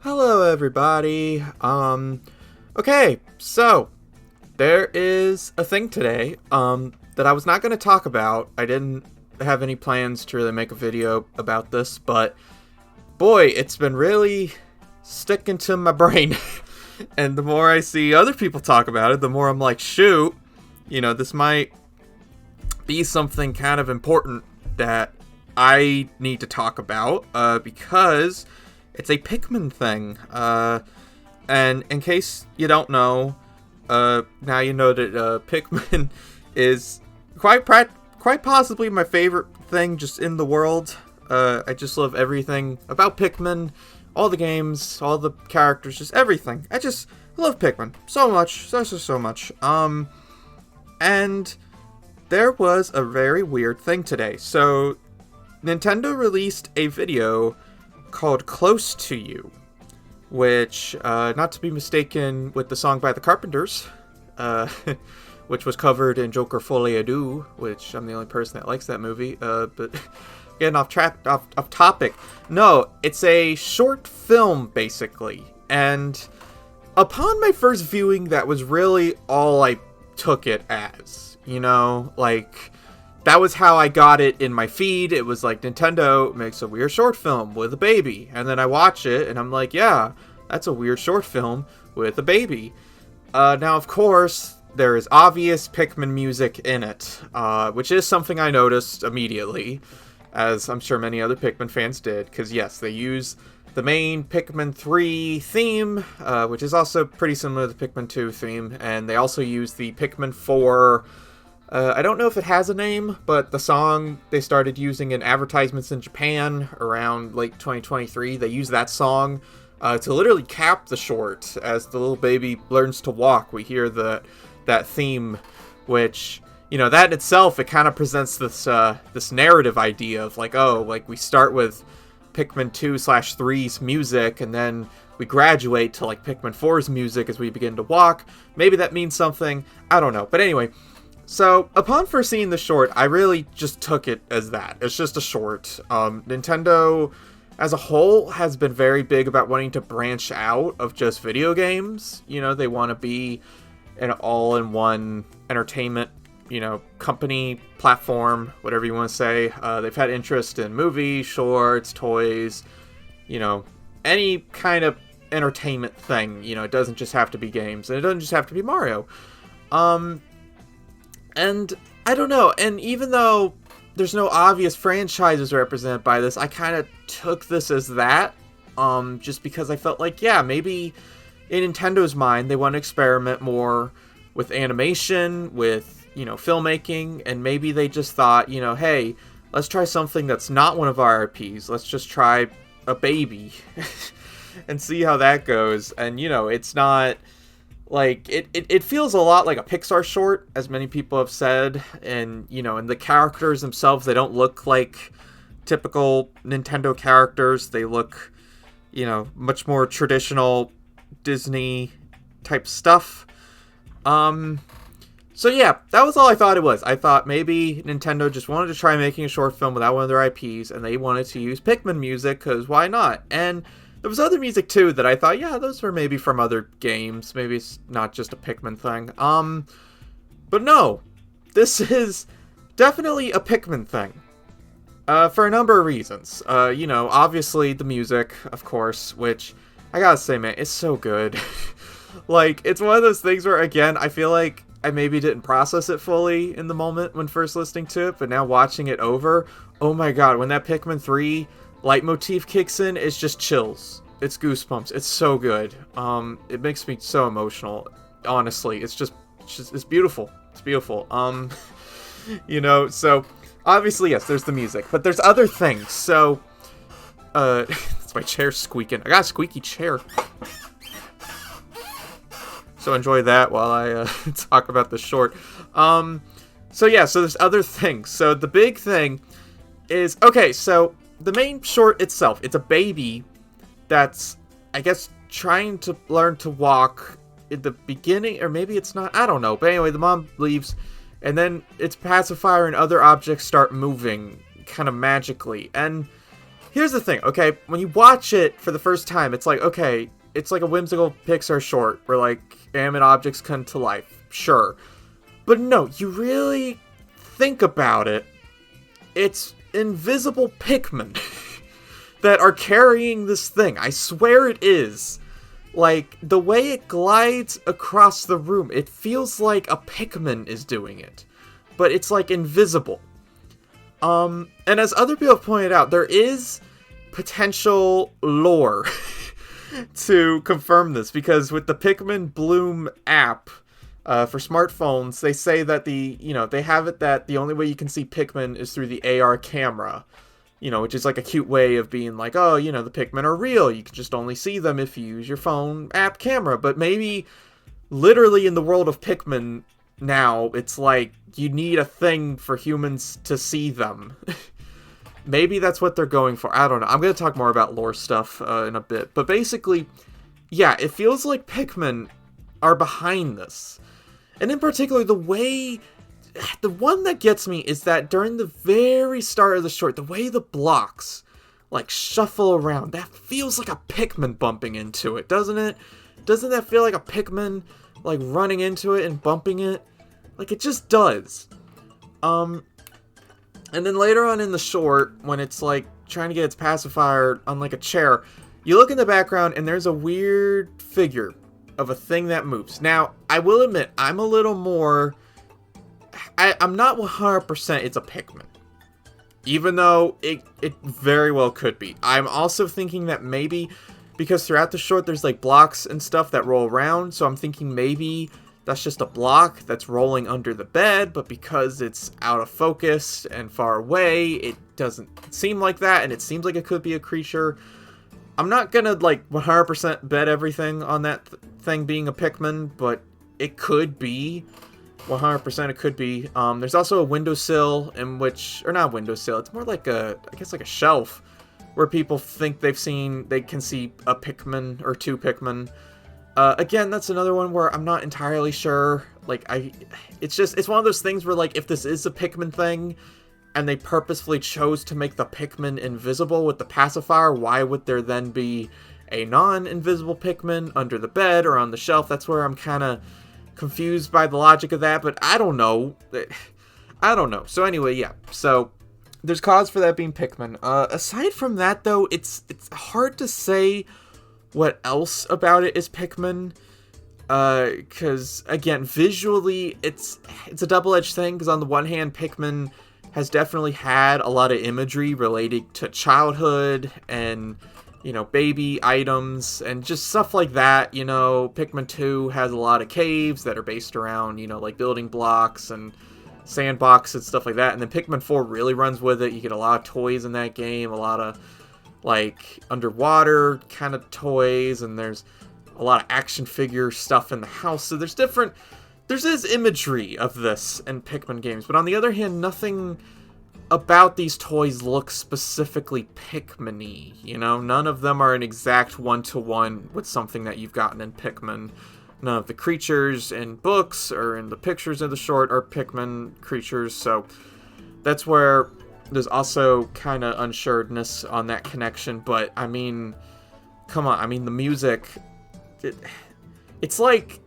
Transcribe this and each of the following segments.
Hello, everybody. Okay, so there is a thing today, that I was not going to talk about. I didn't have any plans to really make a video about this, but boy, it's been really sticking to my brain. And the more I see other people talk about it, the more I'm like, shoot, this might be something kind of important that I need to talk about, because it's a Pikmin thing. And in case you don't know, now you know that Pikmin is quite possibly my favorite thing just in the world. I just love everything about Pikmin, all the games, all the characters, just everything. I love Pikmin so much, so much. And there was a very weird thing today. So Nintendo released a video called Close to You, which, not to be mistaken with the song by the Carpenters, which was covered in Joker Folie à Deux, which I'm the only person that likes that movie, but getting off topic. No, it's a short film, basically, and upon my first viewing, that was really all I took it as, that was how I got it in my feed. It was like, Nintendo makes a weird short film with a baby. And then I watch it, and I'm like, yeah, that's a weird short film with a baby. Now, of course, there is obvious Pikmin music in it, which is something I noticed immediately, as I'm sure many other Pikmin fans did. Because, yes, they use the main Pikmin 3 theme, which is also pretty similar to the Pikmin 2 theme. And they also use the Pikmin 4... I don't know if it has a name, but the song they started using in advertisements in Japan around late 2023, they use that song to literally cap the short. As the little baby learns to walk, we hear that theme, which, that in itself, it kind of presents this narrative idea of we start with Pikmin 2/3's music, and then we graduate to Pikmin 4's music as we begin to walk. Maybe that means something, I don't know. But anyway, so, upon first seeing the short, I really just took it as that. It's just a short. Nintendo, as a whole, has been very big about wanting to branch out of just video games. They want to be an all-in-one entertainment, company, platform, whatever you want to say. They've had interest in movies, shorts, toys, any kind of entertainment thing. It doesn't just have to be games, and it doesn't just have to be Mario. And I don't know, and even though there's no obvious franchises represented by this, I kind of took this as that, just because I felt like, yeah, maybe in Nintendo's mind, they want to experiment more with animation, with, filmmaking, and maybe they just thought, hey, let's try something that's not one of our IPs, let's just try a baby, and see how that goes, and, it's not... it feels a lot like a Pixar short, as many people have said, and, and the characters themselves, they don't look like typical Nintendo characters. They look, much more traditional Disney-type stuff. So yeah, that was all I thought it was. I thought maybe Nintendo just wanted to try making a short film without one of their IPs, and they wanted to use Pikmin music, because why not? And there was other music, too, that I thought, yeah, those were maybe from other games. Maybe it's not just a Pikmin thing. But no. This is definitely a Pikmin thing. For a number of reasons. Obviously the music, of course, which, I gotta say, man, it's so good. It's one of those things where, again, I feel like I maybe didn't process it fully in the moment when first listening to it, but now watching it over, oh my god, when that Pikmin 3... leitmotif kicks in, it's just chills. It's goosebumps. It's so good. It makes me so emotional. Honestly, it's beautiful. It's beautiful. So obviously, yes, there's the music, but there's other things. So, it's my chair squeaking. I got a squeaky chair. So enjoy that while I talk about the short. So yeah, so there's other things. So the big thing is, okay, so the main short itself, it's a baby that's, I guess, trying to learn to walk in the beginning, or maybe it's not, I don't know. But anyway, the mom leaves, and then its pacifier and other objects start moving kind of magically. And here's the thing, okay? When you watch it for the first time, it's like, okay, it's like a whimsical Pixar short where, like, animate objects come to life. Sure. But no, you really think about it, it's invisible Pikmin that are carrying this thing. I swear it is. Like, the way it glides across the room, it feels like a Pikmin is doing it. But it's, like, invisible. And as other people have pointed out, there is potential lore to confirm this, because with the Pikmin Bloom app for smartphones, they say that they have it that the only way you can see Pikmin is through the AR camera, which is like a cute way of being like, oh, the Pikmin are real. You can just only see them if you use your phone app camera. But maybe literally in the world of Pikmin now, it's like you need a thing for humans to see them. Maybe that's what they're going for. I don't know. I'm going to talk more about lore stuff in a bit. But basically, yeah, it feels like Pikmin are behind this. And in particular, the one that gets me is that during the very start of the short, the way the blocks, like, shuffle around, that feels like a Pikmin bumping into it, doesn't it? Doesn't that feel like a Pikmin, like, running into it and bumping it? Like, it just does. And then later on in the short, when it's, like, trying to get its pacifier on, like, a chair, you look in the background and there's a weird figure of a thing that moves. Now, I will admit, I'm a little more... I'm not 100% it's a Pikmin. Even though it very well could be. I'm also thinking that maybe, because throughout the short there's, like, blocks and stuff that roll around, so I'm thinking maybe that's just a block that's rolling under the bed, but because it's out of focus and far away, it doesn't seem like that, and it seems like it could be a creature. I'm not gonna, like, 100% bet everything on that thing being a Pikmin, but it could be. 100% it could be. There's also a windowsill in which, or not windowsill, it's more like I guess like a shelf, where people think they can see a Pikmin or two Pikmin. Again, that's another one where I'm not entirely sure. Like, it's one of those things where, like, if this is a Pikmin thing, and they purposefully chose to make the Pikmin invisible with the pacifier, why would there then be a non-invisible Pikmin under the bed or on the shelf? That's where I'm kind of confused by the logic of that, but I don't know. I don't know. So anyway, yeah. So there's cause for that being Pikmin. Aside from that, though, it's hard to say what else about it is Pikmin. Because, again, visually, it's a double-edged thing, because on the one hand, Pikmin has definitely had a lot of imagery related to childhood and, baby items and just stuff like that. Pikmin 2 has a lot of caves that are based around, like building blocks and sandbox and stuff like that. And then Pikmin 4 really runs with it. You get a lot of toys in that game, a lot of, like, underwater kind of toys, and there's a lot of action figure stuff in the house. So there's imagery of this in Pikmin games, but on the other hand, nothing about these toys looks specifically Pikmin-y, None of them are an exact one-to-one with something that you've gotten in Pikmin. None of the creatures in books or in the pictures of the short are Pikmin creatures, so that's where there's also kind of unsureness on that connection, but, I mean, come on, the music, it's like...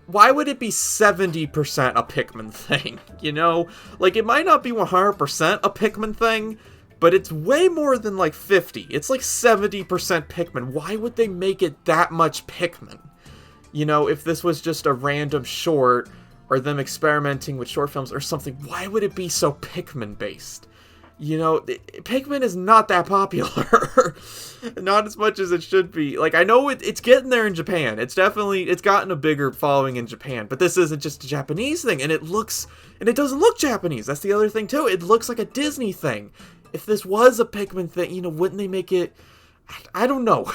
Why would it be 70% a Pikmin thing, Like, it might not be 100% a Pikmin thing, but it's way more than, like, 50. It's like 70% Pikmin. Why would they make it that much Pikmin? If this was just a random short, or them experimenting with short films or something, why would it be so Pikmin-based? Pikmin is not that popular. Not as much as it should be. Like, I know it's getting there in Japan. It's gotten a bigger following in Japan. But this isn't just a Japanese thing. And it doesn't look Japanese. That's the other thing, too. It looks like a Disney thing. If this was a Pikmin thing, wouldn't they make it... I don't know.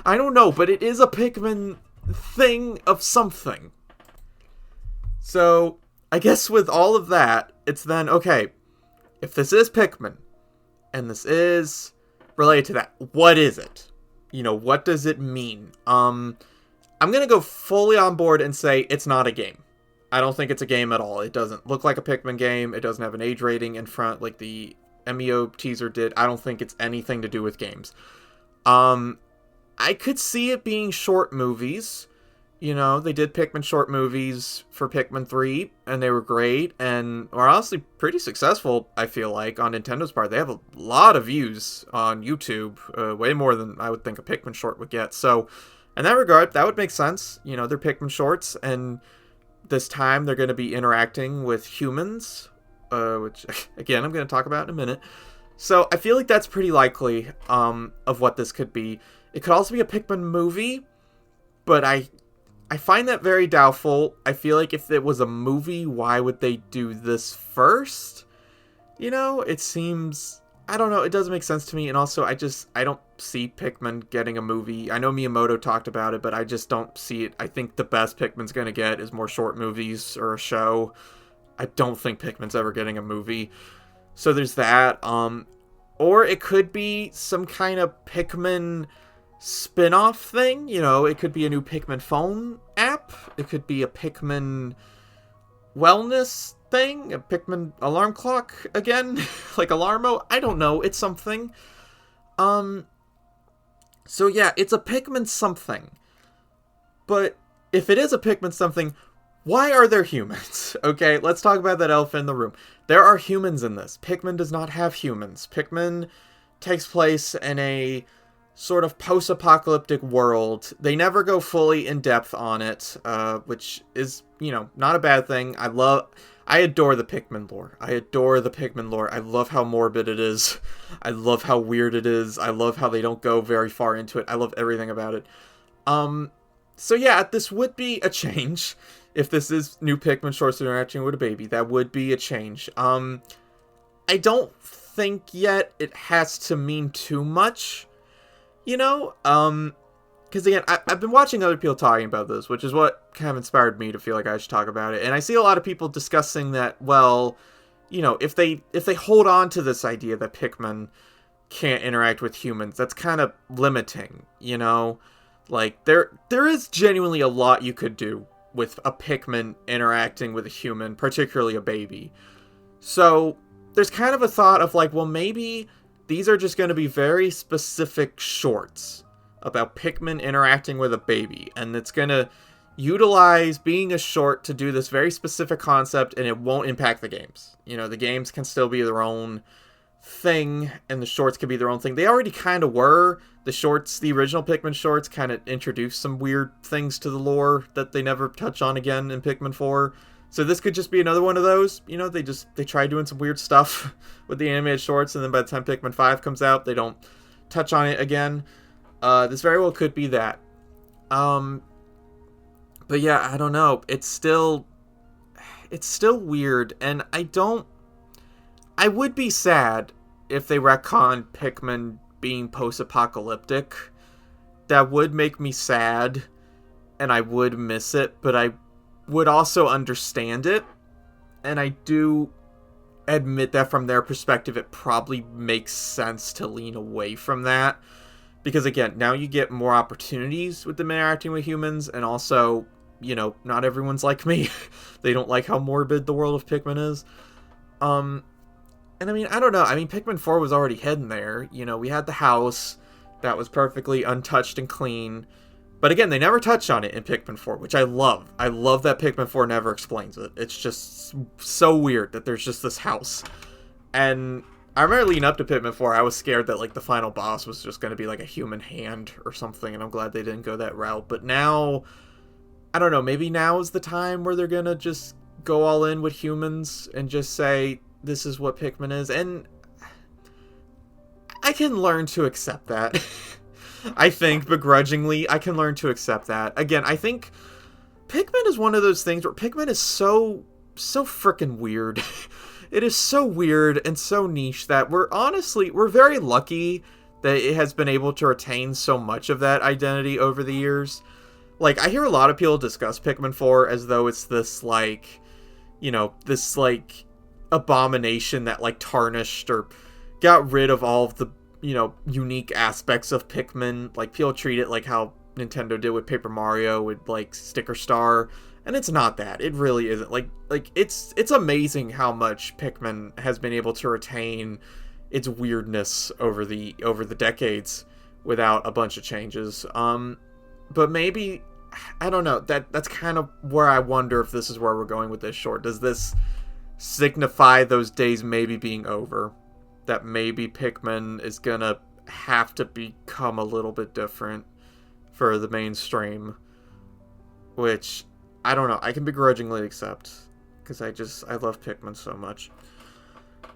I don't know, but it is a Pikmin thing of something. So, I guess with all of that, it's then, okay... If this is Pikmin, and this is related to that, what is it? What does it mean? I'm gonna go fully on board and say it's not a game. I don't think it's a game at all. It doesn't look like a Pikmin game. It doesn't have an age rating in front, like the MEO teaser did, I don't think it's anything to do with games. I could see it being short movies. You know, they did Pikmin short movies for Pikmin 3, and they were great, and were honestly pretty successful, I feel like, on Nintendo's part. They have a lot of views on YouTube, way more than I would think a Pikmin short would get. So, in that regard, that would make sense. You know, they're Pikmin shorts, and this time they're going to be interacting with humans, which, again, I'm going to talk about in a minute. So, I feel like that's pretty likely of what this could be. It could also be a Pikmin movie, but I find that very doubtful. I feel like if it was a movie, why would they do this first? You know, it seems... I don't know, it doesn't make sense to me, and also I don't see Pikmin getting a movie. I know Miyamoto talked about it, but I just don't see it. I think the best Pikmin's gonna get is more short movies or a show. I don't think Pikmin's ever getting a movie. So there's that. Or it could be some kind of Pikmin spin-off thing. You know, it could be a new Pikmin phone app. It could be a Pikmin wellness thing. A Pikmin alarm clock again. Like Alarmo. I don't know. It's something. So yeah, it's a Pikmin something. But if it is a Pikmin something, why are there humans? Okay, let's talk about that elephant in the room. There are humans in this. Pikmin does not have humans. Pikmin takes place in a sort of post-apocalyptic world. They never go fully in depth on it, which is, you know, not a bad thing. I adore the Pikmin lore. I adore the Pikmin lore. I love how morbid it is. I love how weird it is. I love how they don't go very far into it. I love everything about it. So yeah, this would be a change. If this is new Pikmin shorts interacting with a baby, that would be a change. I don't think yet it has to mean too much. You know, because again, I've been watching other people talking about this, which is what kind of inspired me to feel like I should talk about it. And I see a lot of people discussing that, well, you know, if they hold on to this idea that Pikmin can't interact with humans, that's kind of limiting, you know? Like, there is genuinely a lot you could do with a Pikmin interacting with a human, particularly a baby. So, there's kind of a thought of like, well, maybe these are just going to be very specific shorts about Pikmin interacting with a baby, and it's going to utilize being a short to do this very specific concept, and it won't impact the games. You know, the games can still be their own thing, and the shorts can be their own thing. They already kind of were. The shorts, the original Pikmin shorts, kind of introduced some weird things to the lore that they never touch on again in Pikmin 4. So this could just be another one of those. You know, they try doing some weird stuff with the animated shorts, and then by the time Pikmin 5 comes out, they don't touch on it again. This very well could be that. But yeah, I don't know. It's still weird, and I would be sad if they retconned Pikmin being post-apocalyptic. That would make me sad, and I would miss it, but I would also understand it, and I do admit that from their perspective it probably makes sense to lean away from that, because again, now you get more opportunities with them interacting with humans, and also, you know, not everyone's like me. They don't like how morbid the world of Pikmin is. And I mean, I don't know, I mean, Pikmin 4 was already heading there. You know, we had the house that was perfectly untouched and clean. But again, they never touch on it in Pikmin 4, which I love. I love that Pikmin 4 never explains it. It's just so weird that there's just this house. And I remember leading up to Pikmin 4, I was scared that, like, the final boss was just going to be, like, a human hand or something, and I'm glad they didn't go that route. But now, I don't know, maybe now is the time where they're going to just go all in with humans and just say, this is what Pikmin is. And I can learn to accept that. I think, begrudgingly, I can learn to accept that. Again, I think Pikmin is one of those things where Pikmin is so freaking weird. It is so weird and so niche that we're very lucky that it has been able to retain so much of that identity over the years. Like, I hear a lot of people discuss Pikmin 4 as though it's this, like, you know, this, like, abomination that, like, tarnished or got rid of all of the, you know, unique aspects of Pikmin. Like, people treat it like how Nintendo did with Paper Mario with, like, Sticker Star, and it's not that. It really isn't. Like it's amazing how much Pikmin has been able to retain its weirdness over the decades without a bunch of changes. But maybe, I don't know, that's kind of where I wonder if this is where we're going with this short. Does this signify those days maybe being over? That maybe Pikmin is gonna have to become a little bit different for the mainstream, which, I don't know, I can begrudgingly accept, because I love Pikmin so much.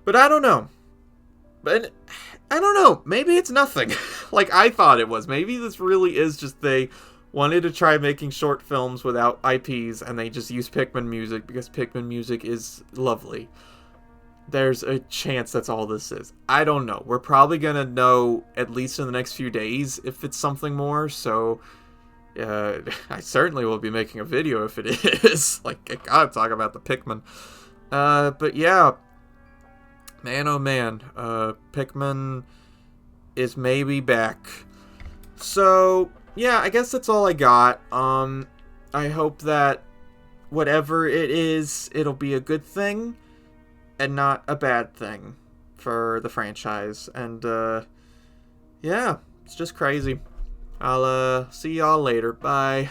But I don't know. But I don't know, maybe it's nothing like I thought it was. Maybe this really is just they wanted to try making short films without IPs, and they just use Pikmin music because Pikmin music is lovely. There's a chance that's all this is. I don't know. We're probably gonna know at least in the next few days if it's something more, so I certainly will be making a video if it is. Like, I gotta talk about the Pikmin. But yeah, man oh man, Pikmin is maybe back. So yeah, I guess that's all I got. I hope that whatever it is, it'll be a good thing and not a bad thing for the franchise. And yeah, it's just crazy. I'll see y'all later. Bye.